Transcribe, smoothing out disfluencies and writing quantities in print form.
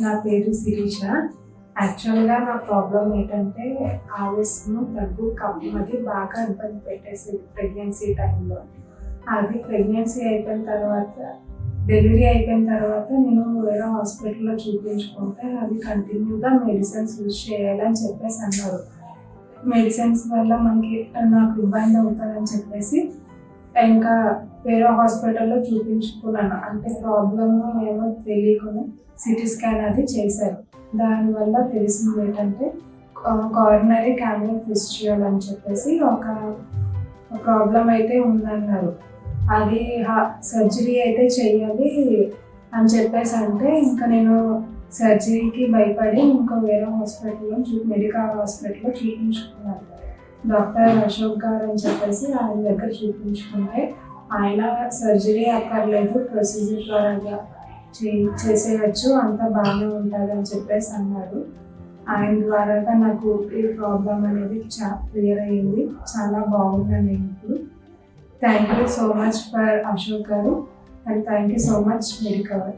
నా పేరు శిరీష. యాక్చువల్గా నా ప్రాబ్లం ఏంటంటే ఆవేశము, దగ్గు, కఫం అది బాగా ఇబ్బంది పెట్టేసింది ప్రెగ్నెన్సీ టైంలో. అది ప్రెగ్నెన్సీ అయిపోయిన తర్వాత, డెలివరీ అయిపోయిన తర్వాత నేను వేరే హాస్పిటల్లో చూపించుకుంటే అది కంటిన్యూగా మెడిసిన్స్ యూజ్ చేయాలని చెప్పేసి అన్నారు. మెడిసిన్స్ వల్ల నాకు ఇబ్బంది అవుతుందని చెప్పేసి ఇంకా వేరే హాస్పిటల్లో చూపించుకున్నాను. అంటే ప్రాబ్లమ్ ఏమో తెలియకుండా సిటీ స్కాన్ అది చేశారు. దానివల్ల తెలిసింది ఏంటంటే కారోనరీ క్యావిటీ ఫిస్ట్యులా అని చెప్పేసి ఒక ప్రాబ్లం అయితే ఉందన్నారు. అది సర్జరీ అయితే చెయ్యాలి అని చెప్పేసి అంటే ఇంకా నేను సర్జరీకి భయపడి ఇంకా వేరే హాస్పిటల్లో మెడికల్ హాస్పిటల్లో చూపించుకున్నాను. డాక్టర్ అశోక్ గారు అని చెప్పేసి ఆయన దగ్గర చూపించుకుంటే ఆయన సర్జరీ అక్కర్లేదు, ప్రొసీజర్ ద్వారా చేసేయచ్చు, అంతా బాగానే ఉంటుంది అని చెప్పేసి అన్నారు. ఆయన ద్వారా నాకు ఈ ప్రాబ్లం అనేది క్లియర్ అయ్యింది. చాలా బాగున్నాను నేను ఇప్పుడు. Thank you so much for Ashok garu and thank you so much Medicover.